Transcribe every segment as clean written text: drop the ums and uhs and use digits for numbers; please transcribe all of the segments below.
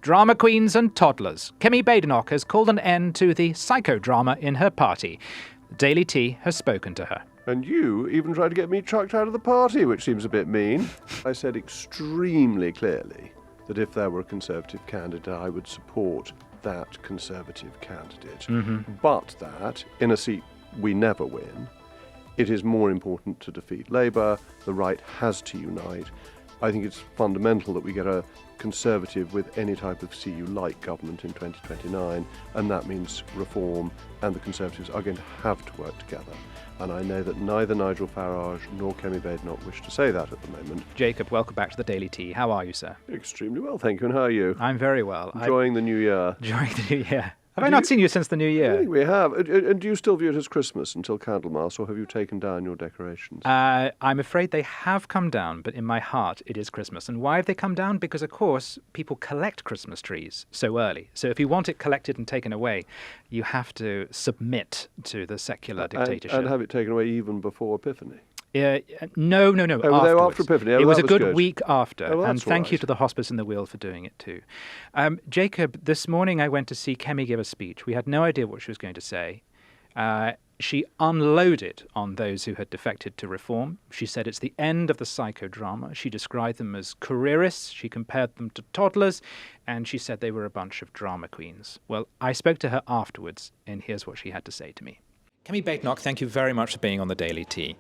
Drama queens and toddlers. Kemi Badenoch has called an end to the psychodrama in her party. The Daily Tea has spoken to her. And you even tried to get me chucked out of the party, which seems a bit mean. I said extremely clearly that if there were a Conservative candidate, I would support that Conservative candidate. But that, in a seat we never win, it is more important to defeat Labour. The right has to unite. I think it's fundamental that we get a Conservative with any type of CU-like government in 2029, and that means reform, and the Conservatives are going to have to work together. And I know that neither Nigel Farage nor Kemi Badenoch wish to say that at the moment. Jacob, welcome back to the Daily Tea. How are you, sir? Extremely well, thank you. And how are you? I'm very well. Enjoying the new year. Enjoying the new year. Have I not seen you since the new year? I think we have. And do you still view it as Christmas until Candlemas, or have you taken down your decorations? I'm afraid they have come down, but in my heart it is Christmas. And why have they come down? Because, of course, people collect Christmas trees so early. So if you want it collected and taken away, you have to submit to the secular dictatorship. And have it taken away even before Epiphany? No. Oh, they were after Epiphany. It was a good good week after, well, and thank you right. to the Hospice and the Wheel for doing it too. Jacob, this morning I went to see Kemi give a speech. We had no idea what she was going to say. She unloaded on those who had defected to reform. She said it's the end of the psychodrama. She described them as careerists. She compared them to toddlers, and she said they were a bunch of drama queens. Well, I spoke to her afterwards, and here's what she had to say to me. Kemi Badenoch, thank you very much for being on the Daily Tea.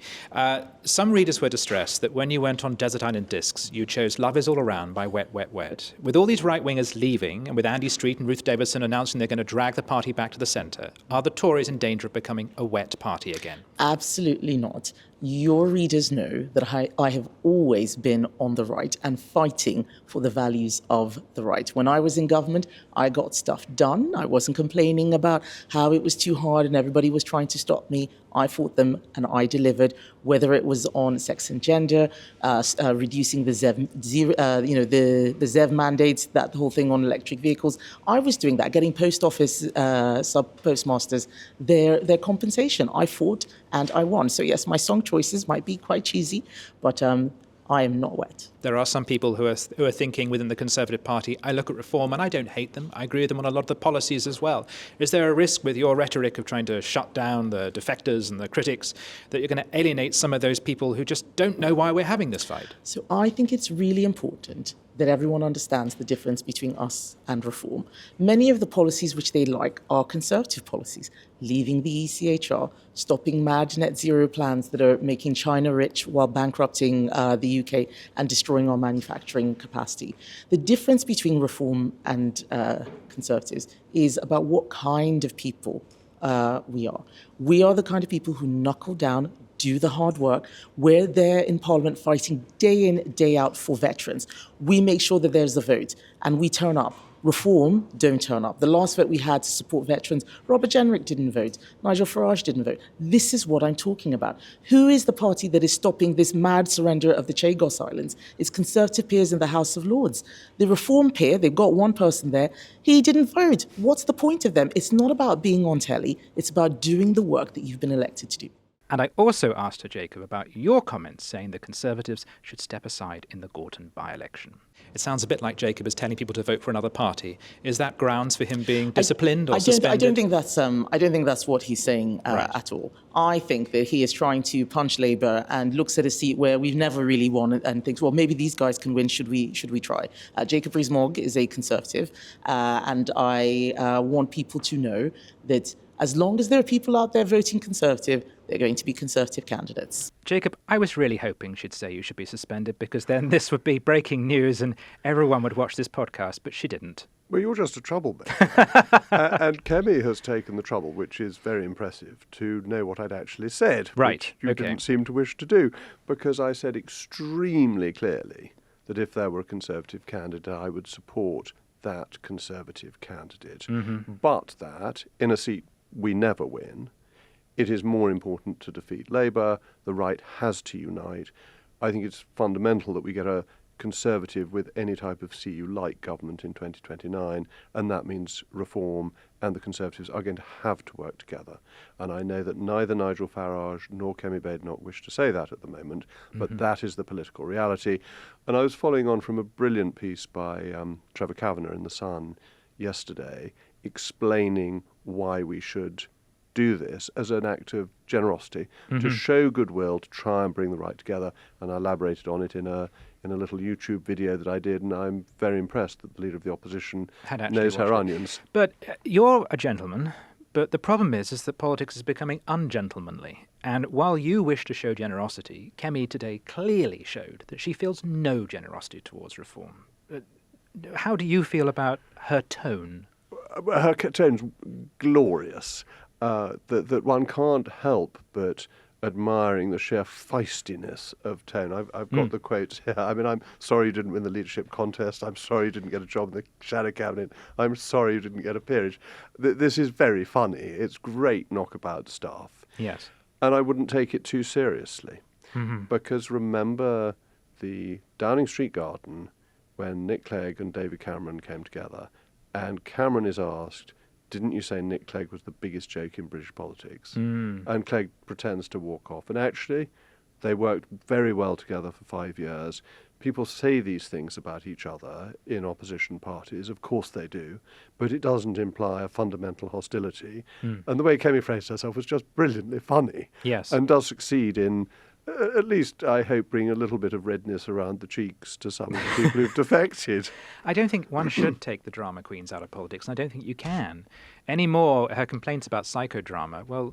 Some readers were distressed that when you went on Desert Island Discs, you chose Love Is All Around by Wet, Wet, Wet. With all these right-wingers leaving, and with Andy Street and Ruth Davidson announcing they're going to drag the party back to the centre, are the Tories in danger of becoming a wet party again? Absolutely not. Your readers know that I have always been on the right and fighting for the values of the right. When I was in government, I got stuff done. I wasn't complaining about how it was too hard and everybody was trying to stop me. I fought them and I delivered, whether it was on sex and gender, reducing the the ZEV mandates, that whole thing on electric vehicles. I was doing that, getting post office sub-postmasters their compensation. I fought and I won. So yes, my song choices might be quite cheesy, but I am not wet. There are some people who are thinking within the Conservative Party, I look at reform and I don't hate them. I agree with them on a lot of the policies as well. Is there a risk with your rhetoric of trying to shut down the defectors and the critics that you're going to alienate some of those people who just don't know why we're having this fight? So I think it's really important that everyone understands the difference between us and reform. Many of the policies which they like are Conservative policies, leaving the ECHR, stopping mad net zero plans that are making China rich while bankrupting the UK and destroying our manufacturing capacity. The difference between reform and Conservatives is about what kind of people we are. We are the kind of people who knuckle down, do the hard work. We're there in Parliament fighting day in, day out for veterans. We make sure that there's a vote and we turn up. Reform don't turn up. The last vote we had to support veterans, Robert Jenrick didn't vote. Nigel Farage didn't vote. This is what I'm talking about. Who is the party that is stopping this mad surrender of the Chagos Islands? It's Conservative peers in the House of Lords. The Reform peer, they've got one person there, he didn't vote. What's the point of them? It's not about being on telly. It's about doing the work that you've been elected to do. And I also asked her, Jacob, about your comments saying the Conservatives should step aside in the Gorton by-election. It sounds a bit like Jacob is telling people to vote for another party. Is that grounds for him being disciplined or suspended? I don't think that's what he's saying at all. I think that he is trying to punch Labour and looks at a seat where we've never really won and thinks, well, maybe these guys can win. Should we try? Jacob Rees-Mogg is a Conservative, and I want people to know that as long as there are people out there voting Conservative, they're going to be Conservative candidates. Jacob, I was really hoping she'd say you should be suspended because then this would be breaking news and everyone would watch this podcast, but she didn't. Well, you're just a troublemaker. And Kemi has taken the trouble, which is very impressive, to know what I'd actually said. Right. Which you didn't seem to wish to do, because I said extremely clearly that if there were a Conservative candidate, I would support that Conservative candidate. But that, in a seat we never win, it is more important to defeat Labour. The right has to unite. I think it's fundamental that we get a Conservative with any type of CU-like government in 2029, and that means Reform and the Conservatives are going to have to work together. And I know that neither Nigel Farage nor Kemi Badenoch wish to say that at the moment, but that is the political reality. And I was following on from a brilliant piece by Trevor Kavanagh in The Sun yesterday, explaining why we should do this as an act of generosity, to show goodwill, to try and bring the right together. And I elaborated on it in a little YouTube video that I did, and I'm very impressed that the leader of the opposition knows her onions. But you're a gentleman, but the problem is that politics is becoming ungentlemanly. And while you wish to show generosity, Kemi today clearly showed that she feels no generosity towards Reform. How do you feel about her tone? Her tone's glorious. That one can't help but admiring the sheer feistiness of tone. I've got the quotes here. I mean, I'm sorry you didn't win the leadership contest. I'm sorry you didn't get a job in the shadow cabinet. I'm sorry you didn't get a peerage. This is very funny. It's great knockabout stuff. Yes. And I wouldn't take it too seriously. Because remember the Downing Street garden when Nick Clegg and David Cameron came together, and Cameron is asked, didn't you say Nick Clegg was the biggest joke in British politics? And Clegg pretends to walk off. And actually, they worked very well together for 5 years. People say these things about each other in opposition parties. Of course they do. But it doesn't imply a fundamental hostility. And the way Kemi phrased herself was just brilliantly funny. Yes. And does succeed in, at least I hope, bring a little bit of redness around the cheeks to some of the people who've defected. I don't think one should take the drama queens out of politics, and I don't think you can. Any more, her complaints about psychodrama, well,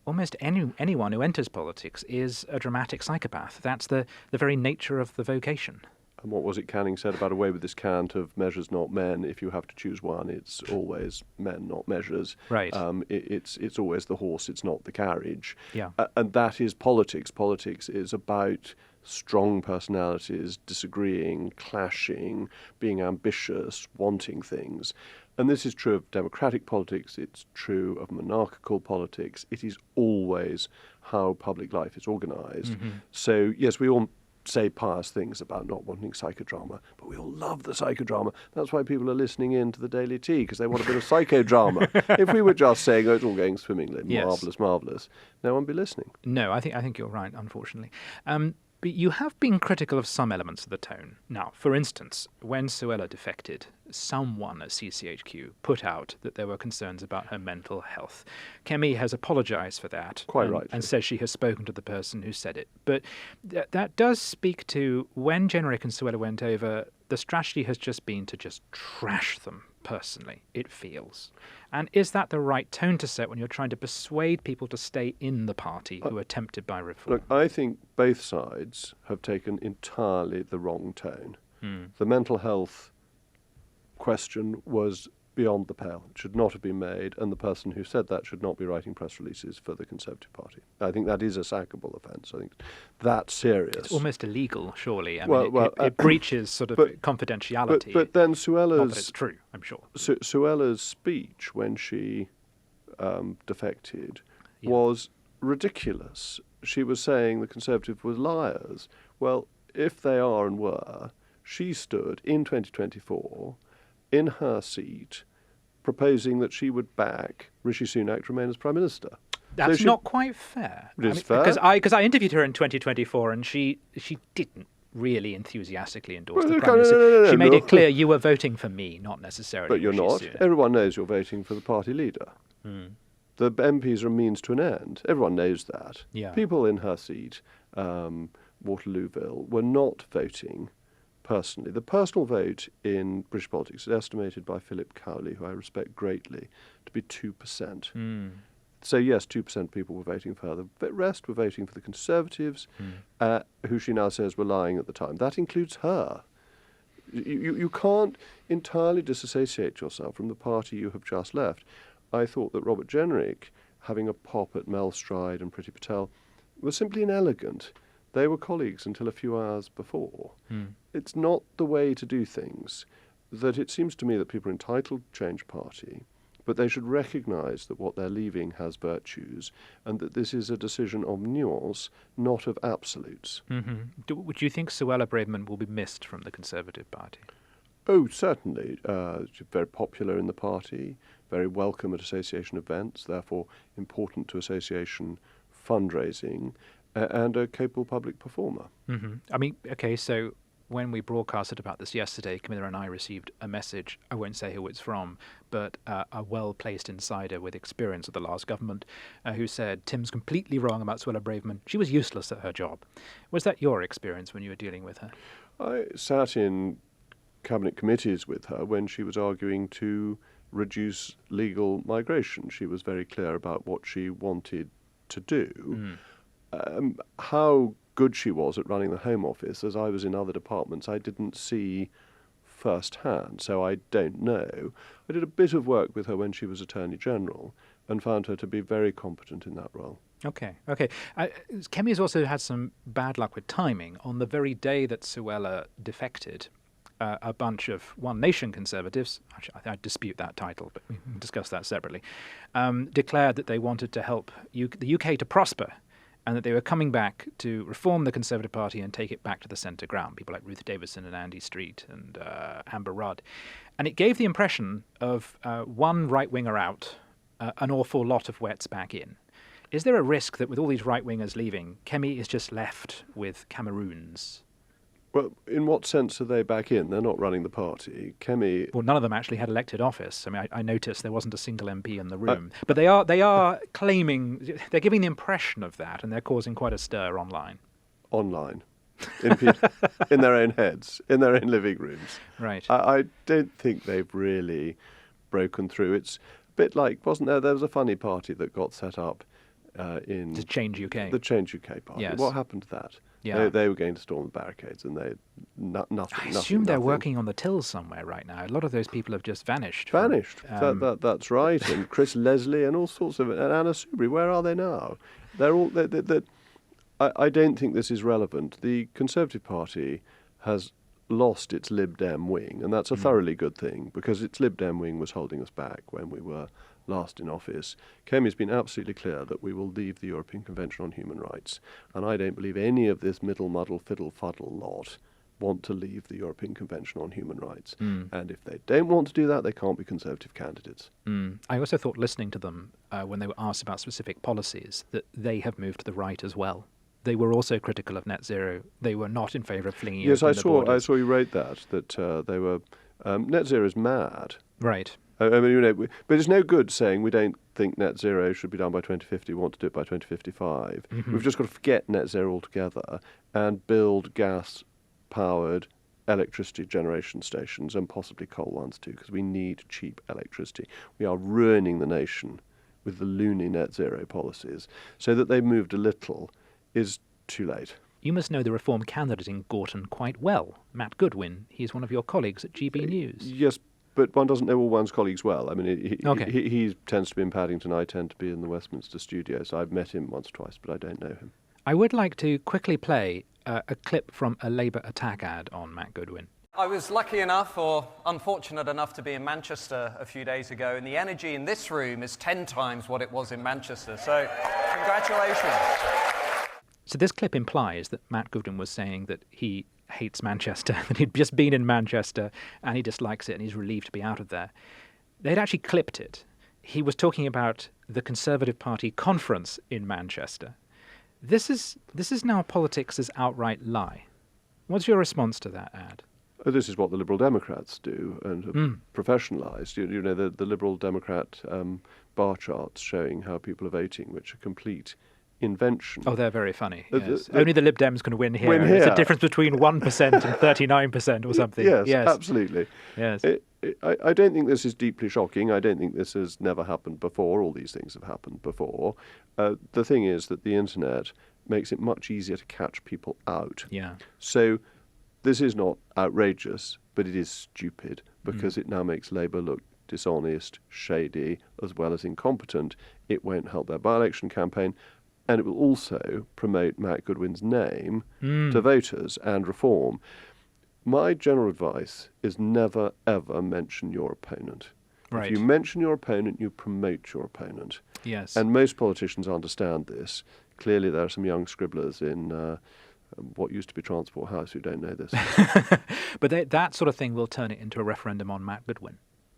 almost anyone who enters politics is a dramatic psychopath. That's the very nature of the vocation. And what was it Canning said about away with this cant of measures not men? If you have to choose one, it's always men, not measures. Right. It's always the horse, it's not the carriage. Yeah. And that is politics. Politics is about strong personalities disagreeing, clashing, being ambitious, wanting things. And this is true of democratic politics, it's true of monarchical politics. It is always how public life is organised. So, yes, we all say pious things about not wanting psychodrama, but we all love the psychodrama. That's why people are listening in to the Daily Tea, because they want a bit of psychodrama. If we were just saying, oh, it's all going swimmingly, Yes. marvellous, marvellous, no one would be listening. No, I think you're right, unfortunately. But you have been critical of some elements of the tone. Now, for instance, when Suella defected, someone at CCHQ put out that there were concerns about her mental health. Kemi has apologised for that. Quite right. And says she has spoken to the person who said it. But that does speak to when Jenrick and Suella went over, the strategy has just been to just trash them personally, it feels. And is that the right tone to set when you're trying to persuade people to stay in the party who are tempted by reform? Look, I think both sides have taken entirely the wrong tone. The mental health question was beyond the pale. It should not have been made, and the person who said that should not be writing press releases for the Conservative Party. I think that is a sackable offence. I think that's serious. It's almost illegal, surely. I Well, mean, it breaches sort of confidentiality. But then Not that it's true, I'm sure. Suella's speech when she defected was ridiculous. She was saying the Conservatives were liars. Well, if they are and were, she stood in 2024 in her seat proposing that she would back Rishi Sunak to remain as Prime Minister. That's not quite fair. It is fair. Because I interviewed her in 2024 and she didn't really enthusiastically endorse the Prime Minister. No, she made it clear you were voting for me, not necessarily But you're Rishi not. Sunak. Everyone knows you're voting for the party leader. The MPs are a means to an end. Everyone knows that. Yeah. People in her seat, Waterlooville, were not voting personally. The personal vote in British politics is estimated by Philip Cowley, who I respect greatly, to be 2%. So yes, 2% of people were voting for her. The rest were voting for the Conservatives, who she now says were lying at the time. That includes her. You can't entirely disassociate yourself from the party you have just left. I thought that Robert Jenrick, having a pop at Mel Stride and Priti Patel, was simply inelegant. They were colleagues until a few hours before. It's not the way to do things. That it seems to me that people are entitled to change party, But they should recognise that what they're leaving has virtues and that this is a decision of nuance, not of absolutes. Would you think Suella Braverman will be missed from the Conservative Party? Oh, certainly. She's very popular in the party, very welcome at association events, therefore important to association fundraising, and a capable public performer. I mean, okay, so when we broadcasted about this yesterday, Camilla and I received a message, I won't say who it's from, but a well-placed insider with experience of the last government who said, Tim's completely wrong about Suella Braverman. She was useless at her job. Was that your experience when you were dealing with her? I sat in cabinet committees with her when she was arguing to reduce legal migration. She was very clear about what she wanted to do. How good she was at running the Home Office, as I was in other departments, I didn't see firsthand, so I don't know. I did a bit of work with her when she was Attorney General and found her to be very competent in that role. Okay. Kemi has also had some bad luck with timing. On the very day that Suella defected, a bunch of One Nation Conservatives, I dispute that title, but we can discuss that separately, declared that they wanted to help the UK to prosper and that they were coming back to reform the Conservative Party and take it back to the centre ground, people like Ruth Davidson and Andy Street and Amber Rudd. And it gave the impression of one right-winger out, an awful lot of wets back in. Is there a risk that with all these right-wingers leaving, Kemi is just left with Cameroons? Well, in what sense are they back in? They're not running the party. Kemi... Well, none of them actually had elected office. I mean, I noticed there wasn't a single MP in the room. But they are claiming, they're giving the impression of that, and they're causing quite a stir online. Online. In their own heads, in their own living rooms. Right. I don't think they've really broken through. It's a bit like, wasn't there? There was a funny party that got set up in... The Change UK. The Change UK party. Yes. What happened to that? Yeah. They were going to storm the barricades, and nothing. I assume they're working on the tills somewhere right now. A lot of those people have just vanished. That's right. And Chris Leslie and all sorts of... And Anna Soubry, where are they now? They're all... I don't think this is relevant. The Conservative Party has lost its Lib Dem wing, and that's a thoroughly good thing, because its Lib Dem wing was holding us back when we were last in office. Kemi's been absolutely clear that we will leave the European Convention on Human Rights, and I don't believe any of this middle muddle fiddle fuddle lot want to leave the European Convention on Human Rights. And if they don't want to do that, they can't be Conservative candidates. I also thought, listening to them when they were asked about specific policies, that they have moved to the right as well. They were also critical of net zero. They were not in favour of flinging Yes, open I the saw borders. you wrote that they were... net zero is mad. Right. I mean, but it's no good saying we don't think net zero should be done by 2050, we want to do it by 2055. We've just got to forget net zero altogether and build gas-powered electricity generation stations, and possibly coal ones too, because we need cheap electricity. We are ruining the nation with the loony net zero policies. So that they've moved a little is too late. You must know the Reform candidate in Gorton quite well, Matt Goodwin. He's one of your colleagues at GB News. Yes, but one doesn't know all one's colleagues well. I mean, Okay. he tends to be in Paddington. I tend to be in the Westminster studio, so I've met him once or twice, but I don't know him. I would like to quickly play a clip from a Labour attack ad on Matt Goodwin. I was lucky enough, or unfortunate enough, to be in Manchester a few days ago, and the energy in this room is 10 times what it was in Manchester. So, congratulations. So this clip implies that Matt Goodwin was saying that he hates Manchester, that he'd just been in Manchester and he dislikes it and he's relieved to be out of there. They'd actually clipped it. He was talking about the Conservative Party conference in Manchester. This is now politics' outright lie. What's your response to that ad? This is what the Liberal Democrats do and have professionalised. You know, the Liberal Democrat bar charts showing how people are voting, which are complete invention. Oh, they're very funny. Yes. Only the Lib Dems can win here. It's a difference between 1% and 39% or something. Yes, absolutely. Yes. I don't think this is deeply shocking. I don't think this has never happened before. All these things have happened before. The thing is that the internet makes it much easier to catch people out. Yeah. So this is not outrageous, but it is stupid, because it now makes Labour look dishonest, shady, as well as incompetent. It won't help their by-election campaign. And it will also promote Matt Goodwin's name to voters and reform. My general advice is never, ever mention your opponent. Right. If you mention your opponent, you promote your opponent. Yes. And most politicians understand this. Clearly, there are some young scribblers in what used to be Transport House who don't know this. But that sort of thing will turn it into a referendum on Matt Goodwin.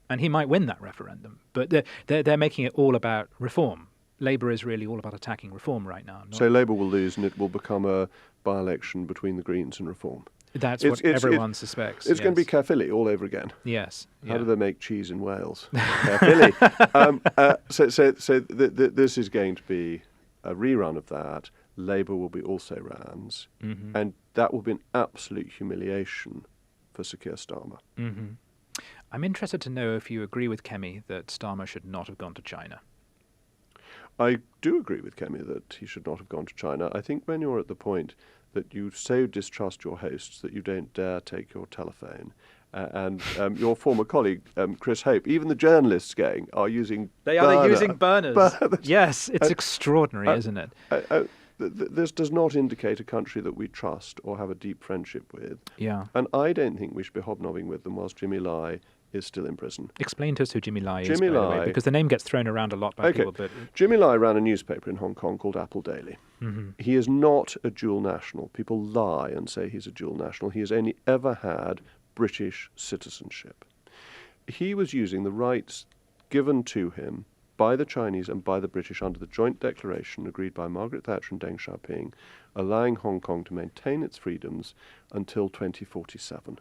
And he might win that referendum. But they're making it all about reform. Labour is really all about attacking reform right now. So Labour will lose and it will become a by-election between the Greens and Reform. That's what everyone suspects. It's going to be Caerphilly all over again. Yes. How do they make cheese in Wales? Caerphilly. This is going to be a rerun of that. Labour will be also Rans. Mm-hmm. And that will be an absolute humiliation for Sir Keir Starmer. Mm-hmm. I'm interested to know if you agree with Kemi that Starmer should not have gone to China. I do agree with Kemi that he should not have gone to China. I think when you're at the point that you so distrust your hosts that you don't dare take your telephone, and your former colleague, Chris Hope, even the journalists are using burners. Yes, it's extraordinary, isn't it? This does not indicate a country that we trust or have a deep friendship with. Yeah. And I don't think we should be hobnobbing with them whilst Jimmy Lai is still in prison. Explain to us who Jimmy Lai is, Jimmy by the Lai, way, because the name gets thrown around a lot by people. But Jimmy Lai ran a newspaper in Hong Kong called Apple Daily. Mm-hmm. He is not a dual national. People lie and say he's a dual national. He has only ever had British citizenship. He was using the rights given to him by the Chinese and by the British under the joint declaration agreed by Margaret Thatcher and Deng Xiaoping, allowing Hong Kong to maintain its freedoms until 2047.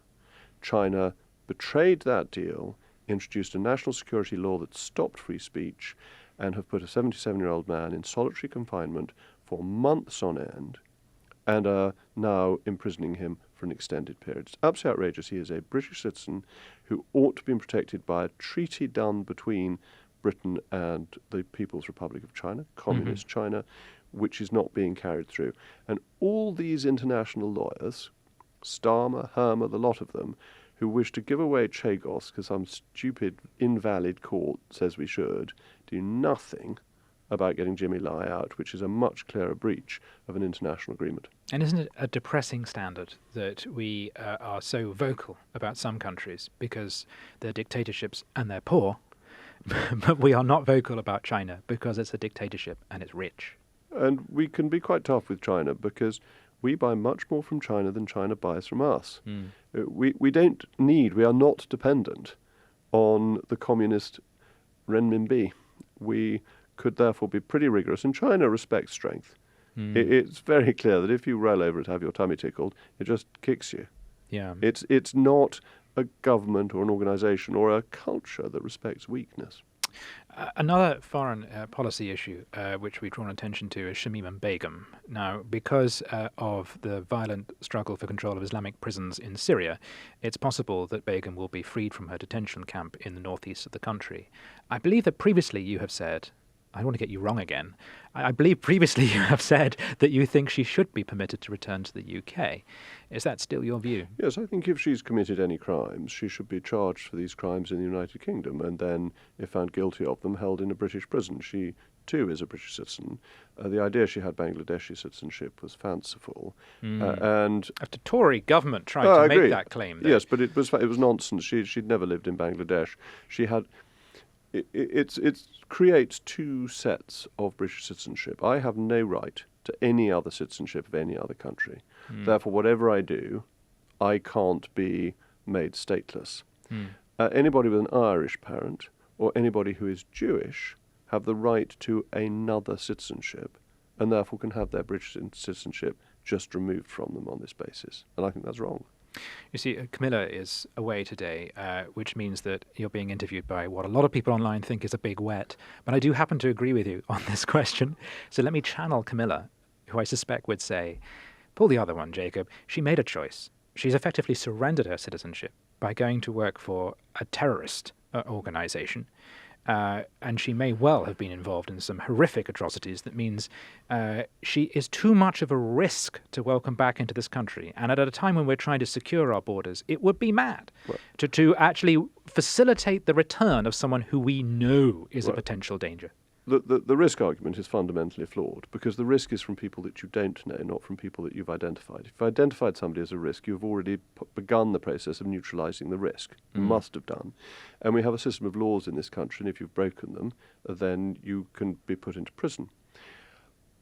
China betrayed that deal, introduced a national security law that stopped free speech, and have put a 77-year-old man in solitary confinement for months on end, and are now imprisoning him for an extended period. It's absolutely outrageous. He is a British citizen who ought to be protected by a treaty done between Britain and the People's Republic of China, Communist China, which is not being carried through. And all these international lawyers, Starmer, Hermer, the lot of them, who wish to give away Chagos because some stupid, invalid court says we should, do nothing about getting Jimmy Lai out, which is a much clearer breach of an international agreement. And isn't it a depressing standard that we are so vocal about some countries because they're dictatorships and they're poor, but we are not vocal about China because it's a dictatorship and it's rich? And we can be quite tough with China because we buy much more from China than China buys from us. We are not dependent on the communist renminbi. We could therefore be pretty rigorous, and China respects strength. It's very clear that if you roll over to have your tummy tickled, it just kicks you. Yeah. It's not a government or an organisation or a culture that respects weakness. Another foreign policy issue which we've drawn attention to is Shamima Begum. Now, because of the violent struggle for control of Islamic prisons in Syria, it's possible that Begum will be freed from her detention camp in the northeast of the country. I believe that previously you have said, I don't want to get you wrong again, I believe previously you have said that you think she should be permitted to return to the UK. Is that still your view? Yes, I think if she's committed any crimes, she should be charged for these crimes in the United Kingdom and then, if found guilty of them, held in a British prison. She, too, is a British citizen. The idea she had Bangladeshi citizenship was fanciful. And the Tory government tried to make that claim. Though. Yes, but it was nonsense. She'd never lived in Bangladesh. She had... It creates two sets of British citizenship. I have no right to any other citizenship of any other country. Therefore, whatever I do, I can't be made stateless. Anybody with an Irish parent or anybody who is Jewish have the right to another citizenship and therefore can have their British citizenship just removed from them on this basis. And I think that's wrong. You see, Camilla is away today, which means that you're being interviewed by what a lot of people online think is a big wet. But I do happen to agree with you on this question. So let me channel Camilla, who I suspect would say, pull the other one, Jacob. She made a choice. She's effectively surrendered her citizenship by going to work for a terrorist organization. And she may well have been involved in some horrific atrocities. That means she is too much of a risk to welcome back into this country. And at a time when we're trying to secure our borders, it would be mad to actually facilitate the return of someone who we know is a potential danger. The risk argument is fundamentally flawed because the risk is from people that you don't know, not from people that you've identified. If you've identified somebody as a risk, you've already begun the process of neutralising the risk. You must have done. And we have a system of laws in this country, and if you've broken them, then you can be put into prison.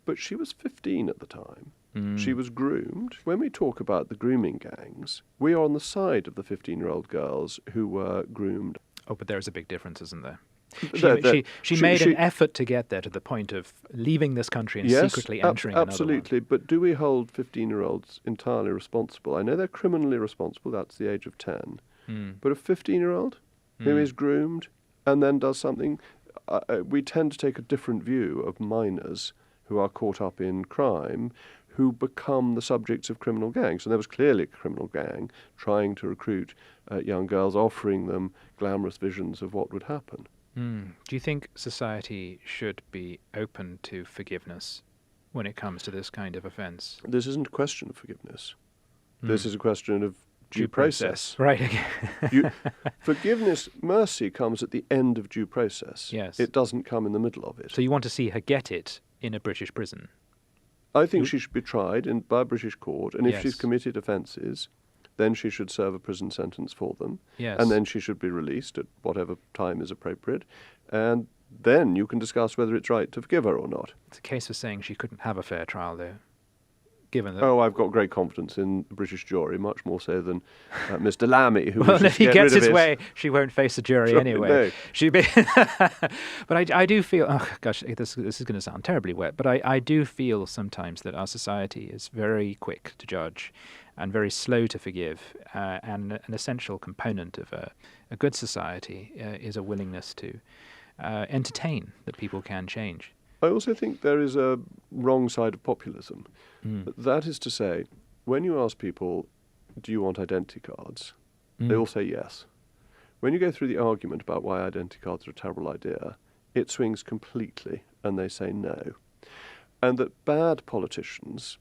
But she was 15 at the time. She was groomed. When we talk about the grooming gangs, we are on the side of the 15-year-old girls who were groomed. Oh, but there's a big difference, isn't there? She made an effort to get there to the point of leaving this country and secretly entering another one. Absolutely, but do we hold 15-year-olds entirely responsible? I know they're criminally responsible, that's the age of 10. But a 15-year-old who is groomed and then does something, we tend to take a different view of minors who are caught up in crime, who become the subjects of criminal gangs. And there was clearly a criminal gang trying to recruit young girls, offering them glamorous visions of what would happen. Do you think society should be open to forgiveness when it comes to this kind of offence? This isn't a question of forgiveness. This is a question of due process. Right. Forgiveness, mercy comes at the end of due process. Yes. It doesn't come in the middle of it. So you want to see her get it in a British prison? I think she should be tried by a British court, and if she's committed offences, then she should serve a prison sentence for them. Yes. And then she should be released at whatever time is appropriate. And then you can discuss whether it's right to forgive her or not. It's a case for saying she couldn't have a fair trial, though, given that... Oh, I've got great confidence in the British jury, much more so than Mr. Lammy, who well, if he gets his way, she won't face the jury anyway. No. She'd be... But I do feel... Oh, gosh, this is going to sound terribly wet, but I do feel sometimes that our society is very quick to judge and very slow to forgive, and an essential component of a good society is a willingness to entertain that people can change. I also think there is a wrong side of populism. That is to say, when you ask people, do you want identity cards, they all say yes. When you go through the argument about why identity cards are a terrible idea, it swings completely and they say no. And that bad politicians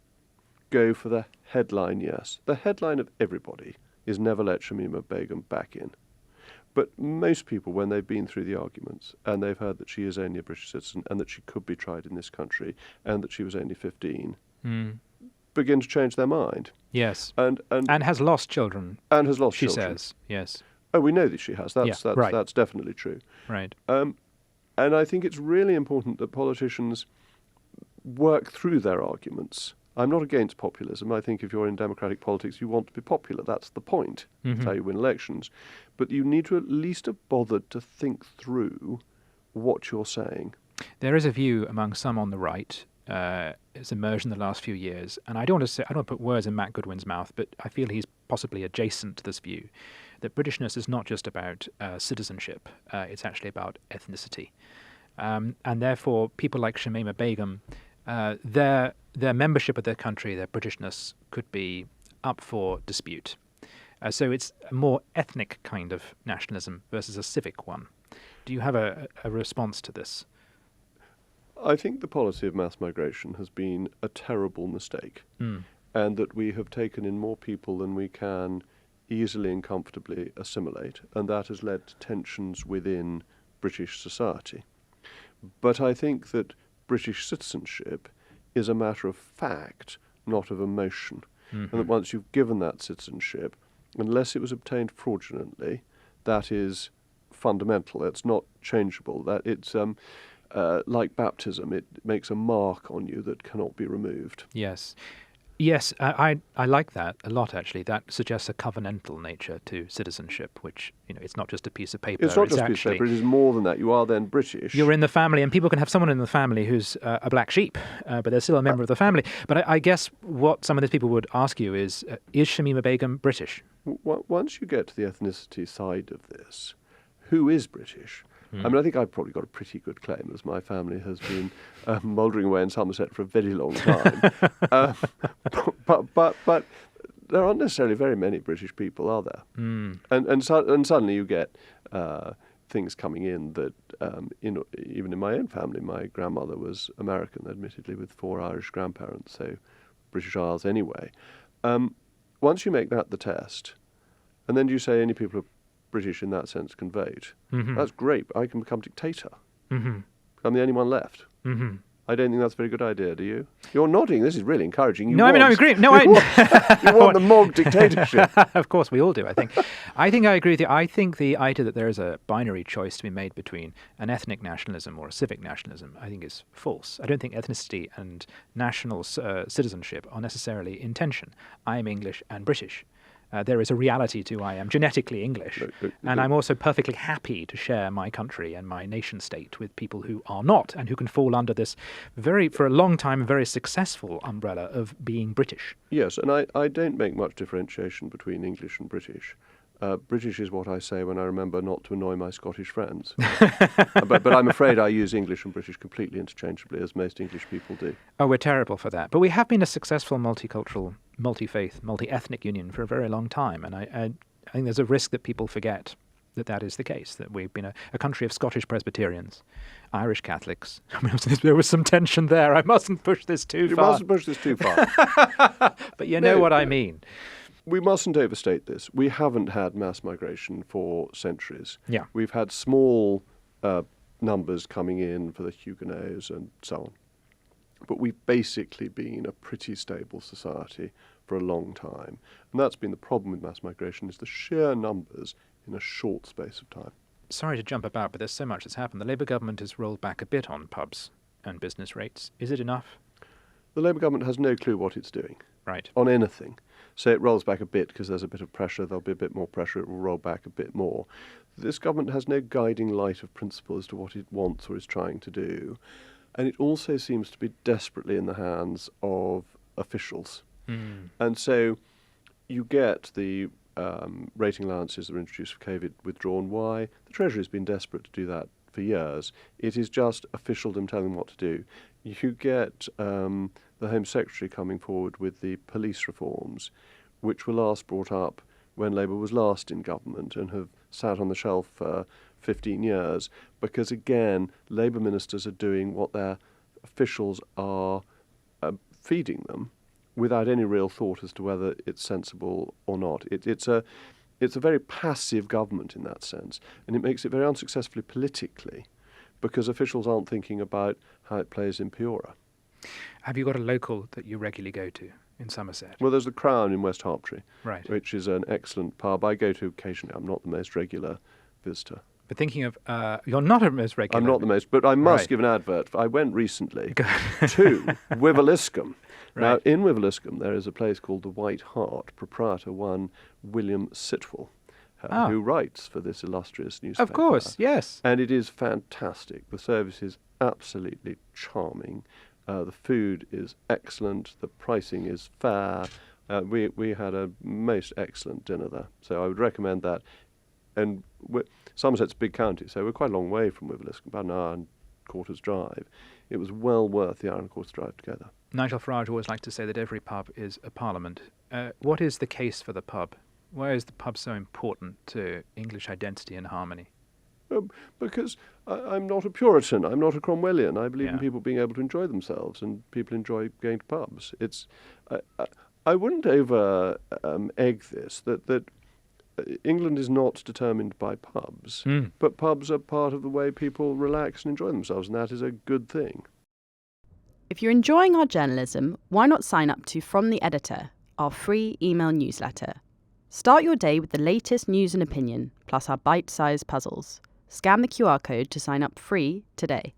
go for the headline yes. The headline of everybody is never let Shamima Begum back in. But most people, when they've been through the arguments and they've heard that she is only a British citizen and that she could be tried in this country and that she was only 15, begin to change their mind. Yes. And has lost children. And has lost children. She says, yes. Oh, we know that she has. That's definitely true. Right. And I think it's really important that politicians work through their arguments. I'm not against populism. I think if you're in democratic politics, you want to be popular. That's the point. That's how you win elections. But you need to at least have bothered to think through what you're saying. There is a view among some on the right, it's emerged in the last few years, and I don't want to put words in Matt Goodwin's mouth, but I feel he's possibly adjacent to this view, that Britishness is not just about citizenship, it's actually about ethnicity. And therefore, people like Shamima Begum, their membership of their country, their Britishness, could be up for dispute. So it's a more ethnic kind of nationalism versus a civic one. Do you have a response to this? I think the policy of mass migration has been a terrible mistake, and that we have taken in more people than we can easily and comfortably assimilate, and that has led to tensions within British society. But I think that British citizenship is a matter of fact, not of emotion, and that once you've given that citizenship, unless it was obtained fraudulently, that is fundamental. It's not changeable. That it's like baptism. It makes a mark on you that cannot be removed. Yes. Yes, I like that a lot, actually. That suggests a covenantal nature to citizenship, which, it's not just a piece of paper. It's not just a piece of paper, it is more than that. You are then British. You're in the family, and people can have someone in the family who's a black sheep, but they're still a member of the family. But I guess what some of these people would ask you is Shamima Begum British? Once you get to the ethnicity side of this, who is British? I mean, I think I've probably got a pretty good claim, as my family has been mouldering away in Somerset for a very long time. But there aren't necessarily very many British people, are there? And suddenly you get things coming in that, even in my own family, my grandmother was American, admittedly, with 4 Irish grandparents, so British Isles anyway. Once you make that the test, and then you say any people are British in that sense can vote. That's great. I can become dictator I'm the only one left. Mm-hmm. I don't think that's a very good idea, do you? You're nodding. This is really encouraging. No, I mean, I agree. No, you want the Mogg dictatorship. Of course, we all do, I think. I agree with you. I think the idea that there is a binary choice to be made between an ethnic nationalism or a civic nationalism, I think is false. I don't think ethnicity and national citizenship are necessarily in tension. I am English and British. There is a reality to I am genetically English, and I'm also perfectly happy to share my country and my nation state with people who are not and who can fall under this for a long time, very successful umbrella of being British. Yes, and I don't make much differentiation between English and British. British is what I say when I remember not to annoy my Scottish friends. but I'm afraid I use English and British completely interchangeably, as most English people do. Oh, we're terrible for that. But we have been a successful multicultural, multi-faith, multi-ethnic union for a very long time. And I think there's a risk that people forget that is the case, that we've been a country of Scottish Presbyterians, Irish Catholics. I mean, there was some tension there. I mustn't push this too far. You mustn't push this too far. But you know what I mean. We mustn't overstate this. We haven't had mass migration for centuries. Yeah. We've had small numbers coming in for the Huguenots and so on. But we've basically been a pretty stable society for a long time. And that's been the problem with mass migration, is the sheer numbers in a short space of time. Sorry to jump about, but there's so much that's happened. The Labour government has rolled back a bit on pubs and business rates. Is it enough? The Labour government has no clue what it's doing. Right. On anything. So it rolls back a bit because there's a bit of pressure. There'll be a bit more pressure. It will roll back a bit more. This government has no guiding light of principle as to what it wants or is trying to do. And it also seems to be desperately in the hands of officials. And so you get the rating allowances that were introduced for COVID withdrawn. Why? The Treasury has been desperate to do that for years. It is just officialdom telling them what to do. You get the Home Secretary coming forward with the police reforms, which were last brought up when Labour was last in government and have sat on the shelf for 15 years, because, again, Labour ministers are doing what their officials are feeding them without any real thought as to whether it's sensible or not. It's a very passive government in that sense, and it makes it very unsuccessfully politically, because officials aren't thinking about how it plays in Peoria. Have you got a local that you regularly go to in Somerset? Well, there's the Crown in West Harptree, right, which is an excellent pub. I go to occasionally. I'm not the most regular visitor. But thinking of, you're not a most regular. I'm not the most, but I must Right. give an advert. I went recently to Wiveliscombe. Right. Now, in Wiveliscombe, there is a place called the White Hart, proprietor one William Sitwell, who writes for this illustrious newspaper. Of course, yes. And it is fantastic. The service is absolutely charming. The food is excellent. The pricing is fair. We had a most excellent dinner there. So I would recommend that. And Somerset's a big county, so we're quite a long way from Wiveliscombe, about an hour and quarter's drive. It was well worth the hour and a quarter's drive together. Nigel Farage always likes to say that every pub is a parliament. What is the case for the pub? Why is the pub so important to English identity and harmony? Because I'm not a Puritan, I'm not a Cromwellian. I believe in Yeah. people being able to enjoy themselves, and people enjoy going to pubs. I wouldn't egg this, that England is not determined by pubs, but pubs are part of the way people relax and enjoy themselves, and that is a good thing. If you're enjoying our journalism, why not sign up to From the Editor, our free email newsletter? Start your day with the latest news and opinion, plus our bite-sized puzzles. Scan the QR code to sign up free today.